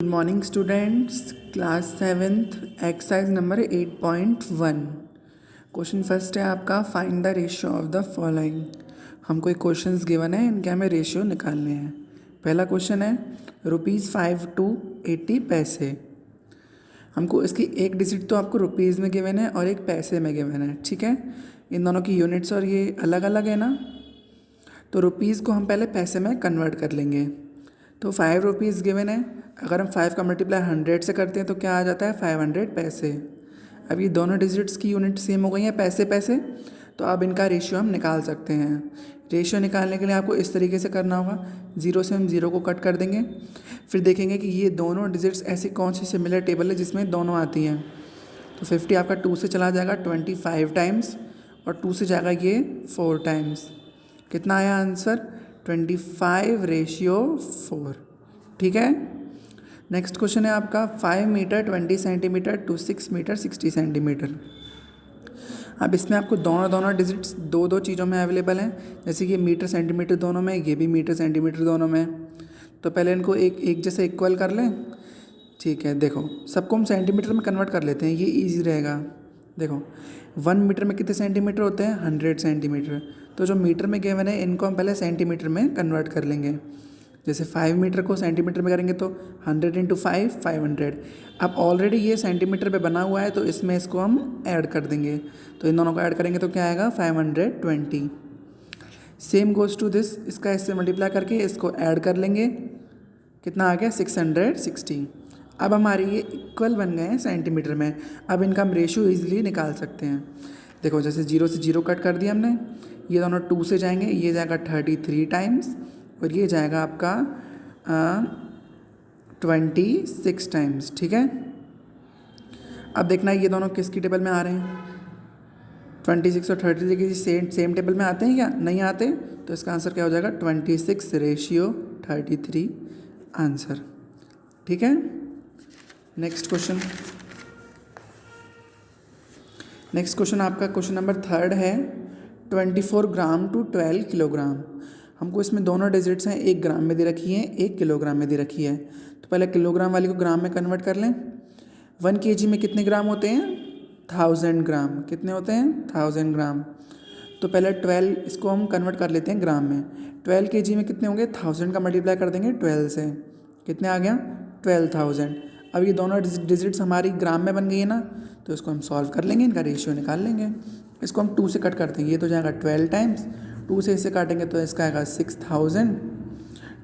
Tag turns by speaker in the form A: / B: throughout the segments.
A: Good morning students, class 7th exercise number 8.1। Question first है आपका find the ratio of the following. हमको एक questions given है, इनके हमें रेशियो निकालने हैं। पहला क्वेश्चन है ₹5 to 80 पैसे। हमको इसकी एक डिजिट तो आपको रुपीज़ में गिवन है और एक पैसे में गिवन है, ठीक है। इन दोनों की यूनिट्स और ये अलग अलग है ना, तो रुपीज़ को हम पहले पैसे में कन्वर्ट कर लेंगे। तो 5 रुपीज़ गिवन है, अगर हम 5 का मल्टीप्लाई 100 से करते हैं तो क्या आ जाता है 500 पैसे। अब ये दोनों डिजिट्स की यूनिट सेम हो गई हैं, पैसे पैसे, तो अब इनका रेशियो हम निकाल सकते हैं। रेशियो निकालने के लिए आपको इस तरीके से करना होगा, 0 से हम 0 को कट कर देंगे, फिर देखेंगे कि ये दोनों डिजिट्स ऐसी कौन सी सिमिलर टेबल है जिसमें दोनों आती हैं। तो 50 आपका 2 से चला जाएगा 25 टाइम्स, और 2 से जाएगा ये 4 टाइम्स। कितना आया आंसर 25/4, ठीक है। नेक्स्ट क्वेश्चन है आपका 5 metre 20 centimetre to 6 metre 60 centimetre. अब इसमें आपको दोनों डिजिट्स दो चीज़ों में अवेलेबल हैं, जैसे कि मीटर सेंटीमीटर दोनों में, ये भी मीटर सेंटीमीटर दोनों में। तो पहले इनको एक जैसे इक्वल कर लें, ठीक है। देखो सबको हम सेंटीमीटर में कन्वर्ट कर लेते हैं, ये ईजी रहेगा। देखो 1 मीटर में कितने सेंटीमीटर होते हैं 100 सेंटीमीटर। तो जो मीटर में गिवन है इनको हम पहले सेंटीमीटर में कन्वर्ट कर लेंगे। जैसे 5 मीटर को सेंटीमीटर में करेंगे तो 100 × 5 500। अब ऑलरेडी ये सेंटीमीटर पे बना हुआ है तो इसमें इसको हम ऐड कर देंगे, तो इन दोनों को ऐड करेंगे तो क्या आएगा 520। सेम गोज़ टू दिस, इसका इससे मल्टीप्लाई करके इसको ऐड कर लेंगे, कितना आ गया 660। अब हमारे ये इक्वल बन गए हैं सेंटीमीटर में। अब इनका हम रेशियो ईजिली निकाल सकते हैं। देखो जैसे 0 से 0 कट कर दिया हमने, ये दोनों 2 से जाएंगे, ये जाएगा 33 टाइम्स और ये जाएगा आपका 26 टाइम्स, ठीक है। अब देखना है ये दोनों किसकी टेबल में आ रहे हैं। 26 और 33 सेम टेबल में आते हैं क्या, नहीं आते, तो इसका आंसर क्या हो जाएगा 26/33 आंसर, ठीक है। नेक्स्ट क्वेश्चन आपका क्वेश्चन नंबर 3 है 24 ग्राम टू 12 किलोग्राम। हमको इसमें दोनों डिजिट्स हैं, एक ग्राम में दे रखी है, एक किलोग्राम में दे रखी है। तो पहले किलोग्राम वाली को ग्राम में कन्वर्ट कर लें। 1 kg में कितने ग्राम होते हैं 1000 ग्राम। कितने होते हैं 1000 ग्राम। तो पहले 12 इसको हम कन्वर्ट कर लेते हैं ग्राम में। 12 kg में कितने होंगे 1000 का मल्टीप्लाई कर देंगे 12 से, कितने आ गया 12,000। अब ये दोनों डिजिट्स हमारी ग्राम में बन गई है ना, तो इसको हम सॉल्व कर लेंगे, इनका रेशियो निकाल लेंगे। इसको हम 2 से कट कर देंगे, ये तो जाएगा 12 टाइम्स, 2 से इसे काटेंगे तो इसका आएगा 6000।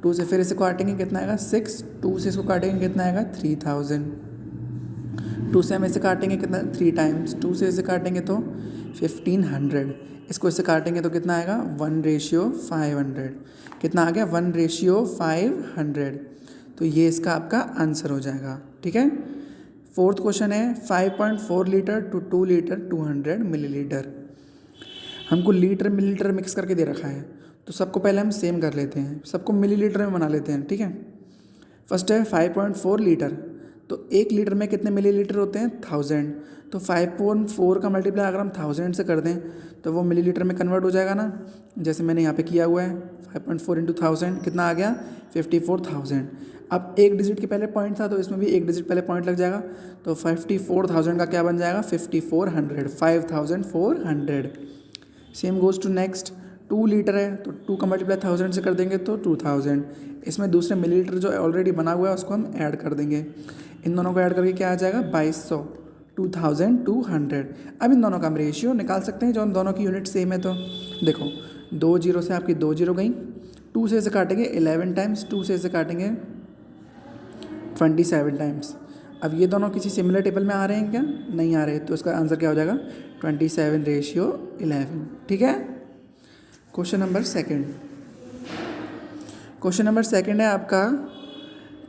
A: 2 से फिर इसे काटेंगे कितना आएगा 6, 2 से इसको काटेंगे कितना आएगा 3000। 2 से हम इसे काटेंगे कितना 3 टाइम्स, 2 से इसे काटेंगे तो 1500। इसको इससे काटेंगे तो कितना आएगा 1/500। कितना आ गया 1/500। तो ये इसका आपका आंसर हो जाएगा, ठीक है। 4th क्वेश्चन है 5.4 लीटर टू 2 लीटर 200 मिलीलीटर। हमको लीटर मिलीलीटर मिक्स करके दे रखा है, तो सबको पहले हम सेम कर लेते हैं, सबको मिलीलीटर में बना लेते हैं, ठीक है। फर्स्ट है 5.4 लीटर, तो 1 लीटर में कितने मिलीलीटर होते हैं 1000। तो 5.4 का मल्टीप्लाई अगर हम 1000 से कर दें तो वो मिलीलीटर में कन्वर्ट हो जाएगा ना, जैसे मैंने यहाँ पे किया हुआ है। 5.4 × 1000 कितना आ गया 54,000। अब एक डिजिट के पहले पॉइंट था तो इसमें भी एक डिजिट पहले पॉइंट लग जाएगा, तो 54,000 का क्या बन जाएगा 5400, 5400। Same goes to next 2 litre है, तो 2 का मल्टीप्लाई 1000 से कर देंगे तो 2000। इसमें दूसरे मिलीलीटर जो ऑलरेडी बना हुआ है उसको हम ऐड कर देंगे। इन दोनों को ऐड करके क्या आ जाएगा 2200, 2200। अब इन दोनों का हम रेशियो निकाल सकते हैं, जो इन दोनों की यूनिट सेम है। तो देखो 2 0 से आपकी 2 0 गई, 2 से इसे काटेंगे 11 टाइम्स, 2 से इसे काटेंगे 27 टाइम्स। अब ये दोनों किसी सिमिलर टेबल में आ रहे हैं क्या, नहीं आ रहे, तो इसका आंसर क्या हो जाएगा 27/11, ठीक है। क्वेश्चन नंबर सेकंड है आपका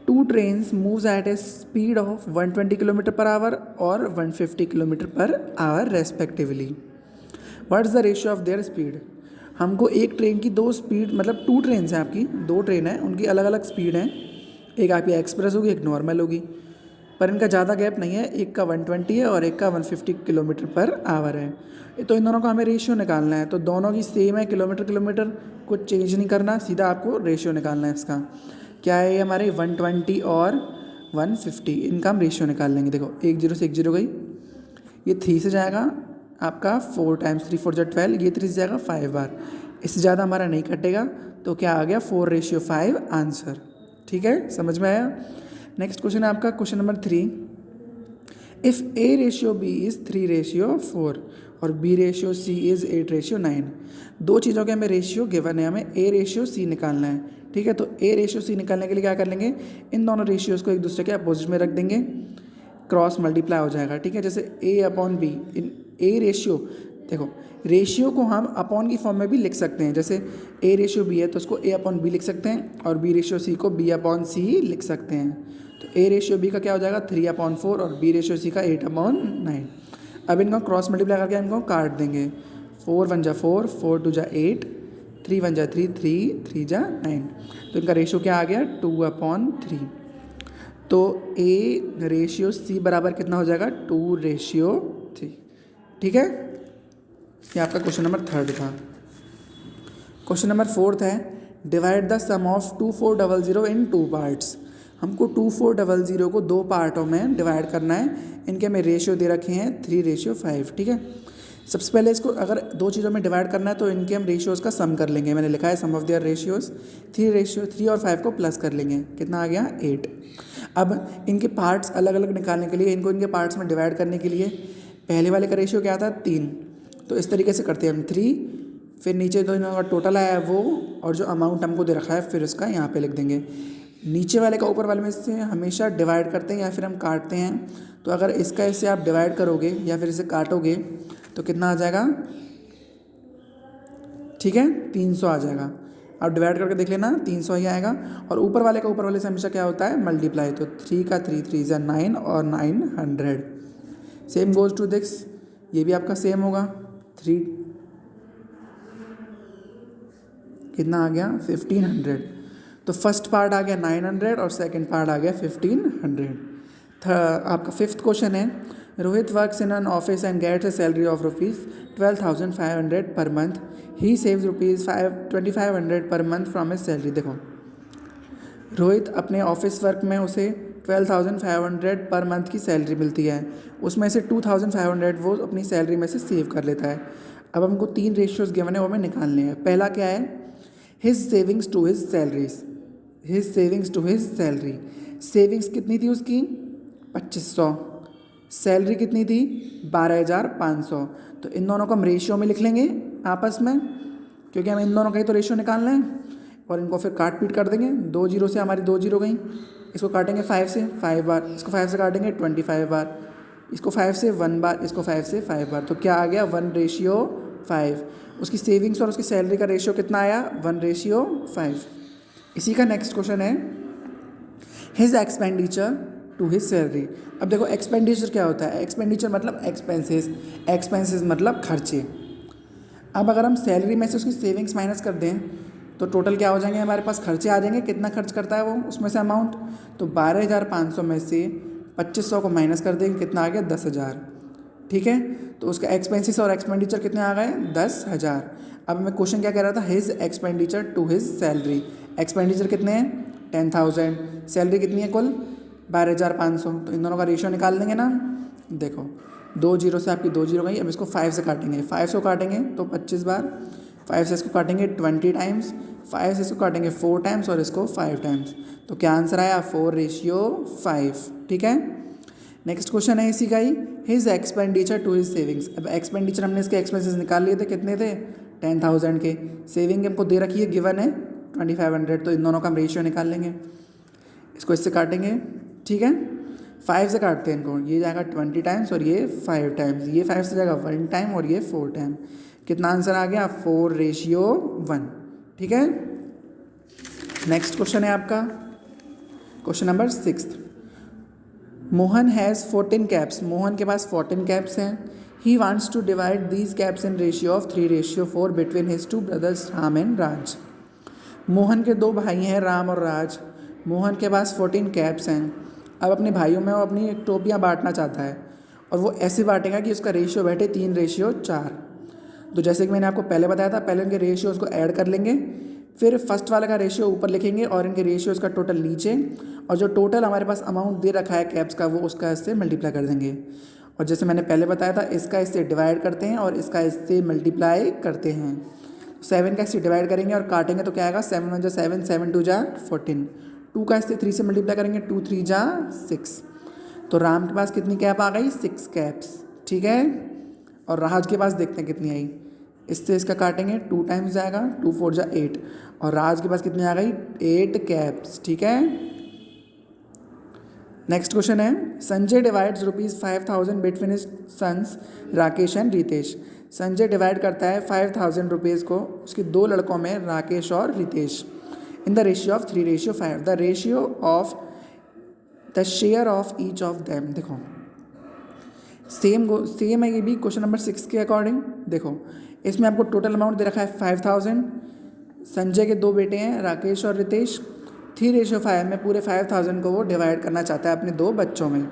A: 2 trains moves eight A speed of 120 kilometre per hour और 150 kilometre per hour respectively. What is the ratio of their speed. हमको एक ट्रेन की 2 स्पीड, मतलब 2 ट्रेन्स हैं आपकी, 2 ट्रेन है, उनकी अलग अलग स्पीड है। एक आपकी एक्सप्रेस होगी, एक नॉर्मल होगी, पर इनका ज़्यादा गैप नहीं है, एक का 120 है और एक का 150 किलोमीटर पर आवर है। तो इन दोनों का हमें रेशियो निकालना है, तो दोनों की सेम है किलोमीटर, कुछ चेंज नहीं करना, सीधा आपको रेशियो निकालना है। इसका क्या है, हमारे 120 और 150। इनका हम रेशियो निकाल लेंगे। देखो 1 0 से 1 0 गई, ये 3 से जाएगा आपका 4 टाइम्स 3 4 12, ये 3 से जाएगा 5 बार, इससे ज़्यादा हमारा नहीं कटेगा, तो क्या आ गया 4:5 आंसर। ठीक है, समझ में आया। नेक्स्ट क्वेश्चन है आपका question number 3। If A/B is 3:4 और B/C इज़ 8:9, दो चीज़ों के हमें रेशियो गिवन है, हमें A/C निकालना है। ठीक है, तो A/C निकालने के लिए क्या कर लेंगे, इन दोनों रेशियोज़ को एक दूसरे के अपोजिट में रख देंगे, क्रॉस मल्टीप्लाई हो जाएगा। ठीक है, जैसे A/B, इन A रेशियो, देखो रेशियो को हम अपॉन की फॉर्म में भी लिख सकते हैं, जैसे A/B है तो उसको A/B लिख सकते हैं, और B/C को B/C लिख सकते हैं। तो A/B का क्या हो जाएगा 3/4 और B/C का 8/9। अब इनको क्रॉस मल्टीप्लाई करके इनको काट देंगे, 4 1 जा 4, 4 2 जा 8, 3 1 जा 3, 3 3 जा 9। तो इनका रेशियो क्या आ गया 2/3। तो A/C बराबर कितना हो जाएगा 2:3। ठीक है, ये आपका क्वेश्चन नंबर 3 था। क्वेश्चन नंबर 4 है, divide the sum of 2400 in 2 parts. हमको 2400 को 2 पार्टों में डिवाइड करना है। इनके हमें रेशियो दे रखे हैं 3:5। ठीक है, सबसे पहले इसको अगर दो चीज़ों में डिवाइड करना है तो इनके हम रेशियोज़ का सम कर लेंगे। मैंने लिखा है सम ऑफ देयर रेशियोज़, 3 और 5 को प्लस कर लेंगे, कितना आ गया 8। अब इनके पार्ट्स अलग अलग निकालने के लिए, इनको इनके पार्ट्स में डिवाइड करने के लिए, पहले वाले का रेशियो क्या था 3, तो इस तरीके से करते हैं हम 3, फिर नीचे दो इनका टोटल आया है वो, और जो अमाउंट हमको दे रखा है फिर उसका यहाँ पे लिख देंगे। नीचे वाले का ऊपर वाले में से हमेशा डिवाइड करते हैं या फिर हम काटते हैं। तो अगर इसका इससे आप डिवाइड करोगे या फिर इसे काटोगे तो कितना आ जाएगा, ठीक है 300 आ जाएगा। आप डिवाइड करके देख लेना 300 ही आएगा। और ऊपर वाले का ऊपर वाले से हमेशा क्या होता है मल्टीप्लाई, तो 3 का 3 3 जा 9 और 900। सेम गोज टू दिस, ये भी आपका सेम होगा 3, कितना आ गया 1500। तो फर्स्ट पार्ट आ गया 900 और सेकंड पार्ट आ गया 1500। आपका 5th क्वेश्चन है, Rohit works in an office and gets a salary of ₹12,500 per month. He saves ₹2500 per month from his salary. देखो रोहित अपने ऑफिस वर्क में उसे 12,500 पर मंथ की सैलरी मिलती है, उसमें से 2,500 वो अपनी सैलरी में से सेव कर लेता है। अब हमको 3 रेशियोज़ गिवन है वो हमें निकालने हैं। पहला क्या है, his savings to his salaries, his savings to his salary. Savings कितनी थी उसकी 2500, सैलरी कितनी थी 12,500। तो इन दोनों को हम रेशियो में लिख लेंगे आपस में, क्योंकि हमें इन दोनों का ही तो रेशियो निकालना है। और इनको फिर काट पीट कर देंगे, 2 0 से हमारी 2 0 गई, इसको काटेंगे 5 से 5 बार, इसको 5 से काटेंगे 25 बार, इसको 5 से 1 बार, इसको 5 से 5 बार। तो क्या आ गया 1:5। उसकी सेविंग्स और उसकी सैलरी का रेशियो कितना आया 1:5। इसी का नेक्स्ट क्वेश्चन है, his expenditure to his salary. अब देखो एक्सपेंडिचर क्या होता है, एक्सपेंडिचर मतलब एक्सपेंसेस, एक्सपेंसेस मतलब खर्चे। अब अगर हम सैलरी में से उसकी सेविंग्स माइनस कर दें तो टोटल क्या हो जाएंगे हमारे पास खर्चे आ जाएंगे, कितना खर्च करता है वो उसमें से अमाउंट। तो 12,500 में से 2500 को माइनस कर देंगे, कितना आ गया 10,000। ठीक है, तो उसका एक्सपेंसेस और एक्सपेंडिचर कितने आ गए 10,000। अब मैं क्वेश्चन क्या कह रहा था, his expenditure to his salary. Expenditure कितने हैं 10,000, सैलरी कितनी है कुल 12,500। तो इन दोनों का रेशियो निकाल देंगे ना। देखो 2 0 से आपकी 2 0 गई, अब इसको 5 से काटेंगे, 5 को काटेंगे तो 25 बार, 5 से इसको काटेंगे 20 टाइम्स, 5 से इसको काटेंगे 4 टाइम्स और इसको 5 टाइम्स। तो क्या आंसर आया 4:5। ठीक है, नेक्स्ट क्वेश्चन है इसी का ही, his expenditure to his savings. अब एक्सपेंडिचर हमने इसके एक्सपेंसेस निकाल लिए थे, कितने थे 10,000 के, सेविंग हमको दे रखी है गिवन है 2500। तो इन दोनों का हम रेशियो निकाल लेंगे, इसको इससे काटेंगे। ठीक है, 5 से काटते हैं इनको, ये जाएगा 20 टाइम्स और ये 5 टाइम्स, ये 5 से जाएगा 1 टाइम और ये 4 टाइम। कितना आंसर आ गया 4:1। ठीक है, नेक्स्ट क्वेश्चन है आपका question number 6। Mohan has 14 caps. Mohan के पास 14 कैप्स हैं। He wants to divide these caps in ratio of 3:4 between his 2 brothers Ram and Raj. Mohan के 2 भाई हैं राम और राज। मोहन के पास 14 कैप्स हैं। अब अपने भाइयों में वो अपनी टोपियाँ बांटना चाहता है, और वो ऐसे बांटेगा कि उसका रेशियो बैठे 3:4। तो जैसे कि मैंने आपको पहले बताया था, पहले उनके रेशियोज़ को ऐड कर लेंगे, फिर फर्स्ट वाले का रेशियो ऊपर लिखेंगे और इनके रेशियोज़ का टोटल नीचे, और जो टोटल हमारे पास अमाउंट दे रखा है कैप्स का वो उसका इससे मल्टीप्लाई कर देंगे। और जैसे मैंने पहले बताया था, इसका इससे डिवाइड करते हैं और इसका इससे मल्टीप्लाई करते हैं। 7 का इससे डिवाइड करेंगे और काटेंगे तो क्या आएगा, 7 1 जा 7, 7 2 जा 14। 2 का इससे 3 से मल्टीप्लाई करेंगे, 2 3 जा 6। तो राम के पास कितनी कैप आ गई, 6 कैप्स, ठीक है। और राज के पास देखते हैं कितनी आई, इससे इसका काटेंगे, 2 टाइम्स जाएगा, 2 4 जा 8, और राज के पास कितनी आ गई, 8 कैप्स, ठीक है। नेक्स्ट क्वेश्चन है, Sanjay divides ₹5,000 between his sons Rakesh and Ritesh. Sanjay divide करता है 5,000 रुपीज़ को उसके 2 लड़कों में, राकेश और Ritesh, in the ratio of 3:5। The ratio of the share of each of them. देखो सेम है ये भी क्वेश्चन नंबर 6 के अकॉर्डिंग। देखो इसमें आपको टोटल अमाउंट दे रखा है 5,000। संजय के 2 बेटे हैं राकेश और रितेश। 3:5 में पूरे 5,000 को वो डिवाइड करना चाहता है अपने 2 बच्चों में।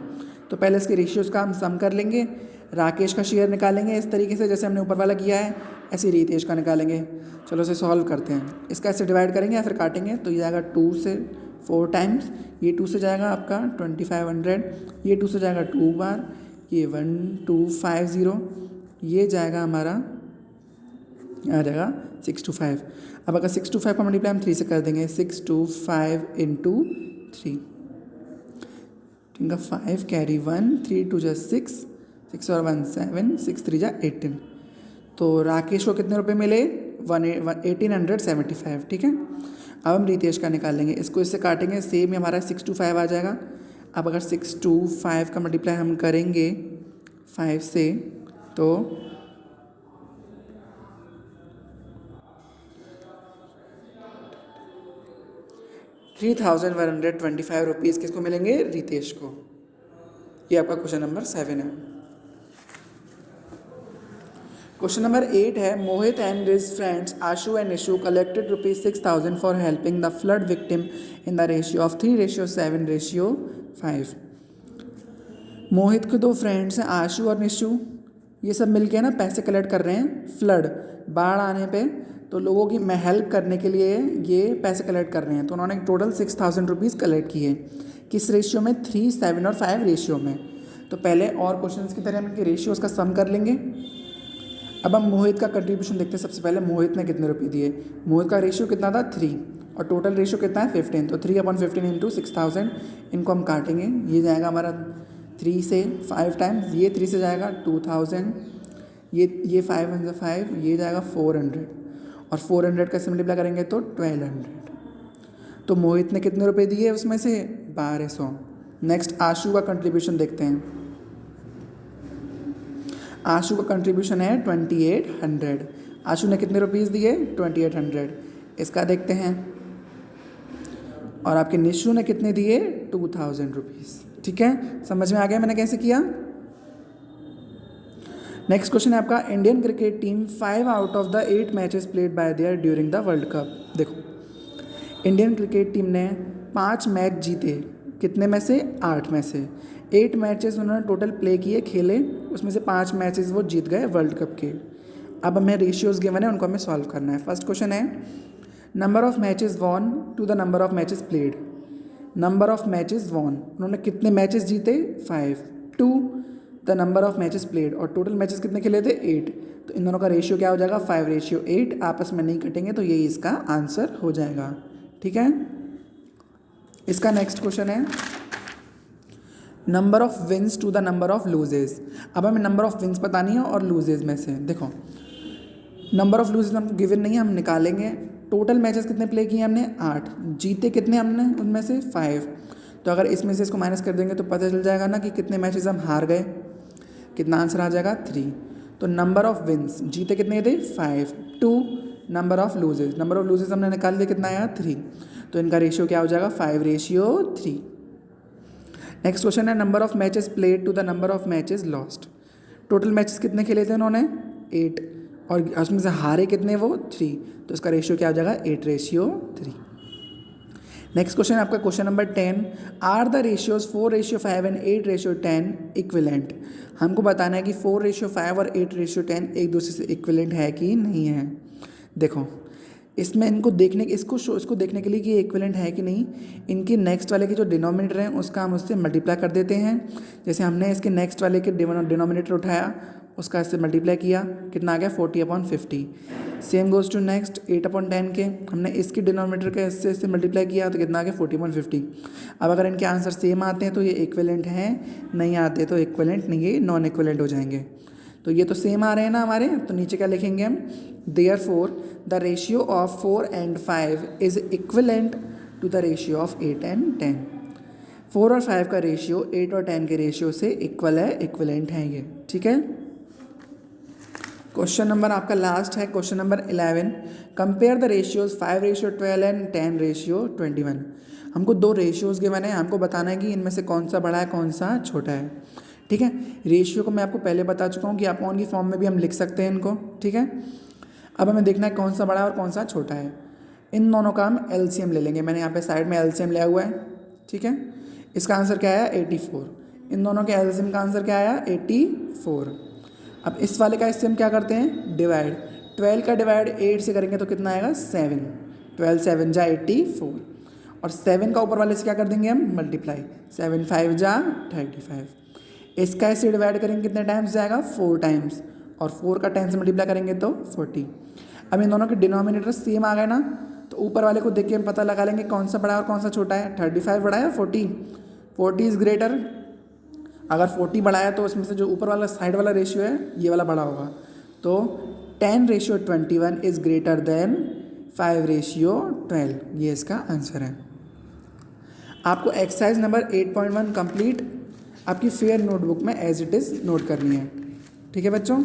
A: तो पहले इसके रेशियोज़ का हम सम कर लेंगे। राकेश का शेयर निकालेंगे इस तरीके से जैसे हमने ऊपर वाला किया है, ऐसे रितेश का निकालेंगे। चलो इसे सॉल्व करते हैं। इसका ऐसे डिवाइड करेंगे या फिर काटेंगे तो ये जाएगा 2 से 4 टाइम्स, ये 2 से जाएगा आपका 2500, ये 2 से जाएगा 2 बार, ये 1250, ये जाएगा हमारा, आ जाएगा 625। अब अगर 625 का मल्टीप्लाई हम 3 से कर देंगे, 625 इंटू 3, ठीक है, 5 कैरी 1, 3 2 जा 6, 6 और 1 7, 6 3 जा 18। तो राकेश को कितने रुपए मिले, 1875, ठीक है। अब हम रितेश का निकालेंगे, इसको इससे काटेंगे, सेम ही हमारा 625 आ जाएगा। अब अगर 625 का मल्टीप्लाई हम करेंगे 5 से तो 3,125 रुपीज़ किसको मिलेंगे, रितेश को। ये आपका क्वेश्चन नंबर 7 है। क्वेश्चन नंबर 8 है, Mohit and his friends Ashu and Nishu collected ₹6,000 for helping the flood victim in the ratio of 3:7:5। Mohit के 2 फ्रेंड्स हैं आशु और निशु, ये सब मिलके ना पैसे कलेक्ट कर रहे हैं फ्लड, बाढ़ आने पे, तो लोगों की हेल्प करने के लिए ये पैसे कलेक्ट कर रहे हैं। तो उन्होंने टोटल 6,000 रुपीज़ कलेक्ट किए, किस रेशियो में, 3, 7 और 5 रेशियो में। तो पहले और क्वेश्चंस की तरह हम इनके रेशियोज़ का सम कर लेंगे। अब हम मोहित का कंट्रीब्यूशन देखते हैं। सबसे पहले मोहित ने कितने रुपये दिए, मोहित का रेशियो कितना था, 3, और टोटल रेशियो कितना है, 15। तो 3/15 इंटू 6,000, इनको हम काटेंगे, ये जाएगा हमारा 3 से 5 टाइम्स, ये 3 से जाएगा 2,000, ये 5 1 जा 5, ये जाएगा 400, और 400 का मल्टीप्लाई करेंगे तो 1200। तो मोहित ने कितने रुपए दिए उसमें से, 1200। नेक्स्ट आशु का कंट्रीब्यूशन देखते हैं। आशु का कंट्रीब्यूशन है 2800। आशु ने कितने रुपीज़ दिए, 2800। इसका देखते हैं। और आपके निशु ने कितने दिए, 2000 रुपीज़, ठीक है। समझ में आ गया मैंने कैसे किया। नेक्स्ट क्वेश्चन है आपका, Indian cricket team 5 out of the 8 matches played by there during the world cup. देखो इंडियन क्रिकेट टीम ने 5 मैच जीते, कितने में से, 8 में से। 8 मैचेस उन्होंने टोटल प्ले किए, खेले, उसमें से 5 मैचेस वो जीत गए वर्ल्ड कप के। अब हमें रेशियोज़ गिवन है, उनको हमें सॉल्व करना है। फर्स्ट क्वेश्चन है, number of matches won to the number of matches played. Number of matches won, उन्होंने कितने मैचेस जीते, 5, to the number of matches played, और टोटल मैचेस कितने खेले थे, 8। तो इन दोनों का रेशियो क्या हो जाएगा, 5:8। आपस में नहीं कटेंगे तो यही इसका आंसर हो जाएगा, ठीक है। इसका नेक्स्ट क्वेश्चन है, number of wins to the number of losses. अब हमें नंबर ऑफ विन्स बतानी है और लूजेज में से। देखो नंबर ऑफ लूजेज हमको गिवन नहीं है, हम निकालेंगे। टोटल मैचेस कितने प्ले किए हमने, 8, जीते कितने हमने उनमें से 5। तो अगर इसमें से इसको माइनस कर देंगे तो पता चल जाएगा ना कि कितने मैचेस हम हार गए, कितना आंसर आ जाएगा, 3। तो नंबर ऑफ विन्स, जीते कितने थे, 5, to number of losses, number of losses हमने निकाल दिया, कितना आया, 3। तो इनका रेशियो क्या हो जाएगा, 5:3। नेक्स्ट क्वेश्चन है, number of matches played to the number of matches lost. Total matches कितने खेले थे उन्होंने, 8, और उसमें से हारे कितने, वो 3। तो इसका रेशियो क्या हो जाएगा, 8:3। नेक्स्ट क्वेश्चन है आपका question number 10, are the ratios 4:5 and 8:10 equivalent. हमको बताना है कि 4:5 और 8:10 एक दूसरे से इक्विलेंट है कि नहीं है। देखो इसमें इसको देखने के लिए कि ये इक्विवेलेंट है कि नहीं, इनकी नेक्स्ट वाले के जो डिनोमिनेटर हैं उसका हम उससे मल्टीप्लाई कर देते हैं। जैसे हमने इसके नेक्स्ट वाले के डिनोमिनेटर उठाया, उसका इससे मल्टीप्लाई किया, कितना आ गया 40/50। सेम गोज़ टू नेक्स्ट 8/10 के, हमने इसके डिनोमिनेटर के इससे मल्टीप्लाई किया तो कितना आ गया 40/50। अब अगर इनके आंसर सेम आते हैं तो ये इक्विवेलेंट हैं, नहीं आते तो इक्विवेलेंट नहीं, ये नॉन इक्विवेलेंट हो जाएंगे। तो ये तो सेम आ रहे हैं ना हमारे, तो नीचे क्या लिखेंगे हम, therefore the ratio of 4 and 5 is equivalent to the ratio of 8 and 10। 4 और 5 का रेशियो 8 और 10 के रेशियो से इक्वल है, इक्विवेलेंट है ये, ठीक है। क्वेश्चन नंबर आपका लास्ट है, question number 11। Compare the ratios 5:12 and 10:21। हमको दो रेशियोज़ गिवन है, हमको बताना है कि इनमें से कौन सा बड़ा है कौन सा छोटा है, ठीक है। रेशियो को मैं आपको पहले बता चुका हूँ कि अपॉन की फॉर्म में भी हम लिख सकते हैं इनको, ठीक है। अब हमें देखना है कौन सा बड़ा है और कौन सा छोटा है। इन दोनों का हम एलसीएम ले लेंगे, मैंने यहाँ पे साइड में एलसीएम लिया हुआ है, ठीक है। इसका आंसर क्या आया 84, इन दोनों के एलसीएम का आंसर क्या आया 84। अब इस वाले का इससे हम क्या करते हैं डिवाइड, 12 का डिवाइड 8 से करेंगे तो कितना आएगा 7, 12 7 जा 84, और 7 का ऊपर वाले से क्या कर देंगे हम मल्टीप्लाई, 7 5 जा 35। इसका इससे डिवाइड करेंगे कितने टाइम्स जाएगा 4 टाइम्स, और 4 का 10 से मल्टीप्लाई करेंगे तो 40। अब इन दोनों के डिनोमिनेटर सेम आ गए ना, तो ऊपर वाले को देख के हम पता लगा लेंगे कौन सा बड़ा है और कौन सा छोटा है। 35 बड़ा है 40, 40 इज़ ग्रेटर। अगर 40 बड़ा है तो उसमें से जो ऊपर वाला साइड वाला रेशियो है ये वाला बड़ा होगा, तो 10:21 इज़ ग्रेटर देन 5:12, ये इसका आंसर है। आपको एक्सरसाइज नंबर 8.1 कंप्लीट आपकी फेयर नोटबुक में एज इट इज़ नोट करनी है, ठीक है बच्चों।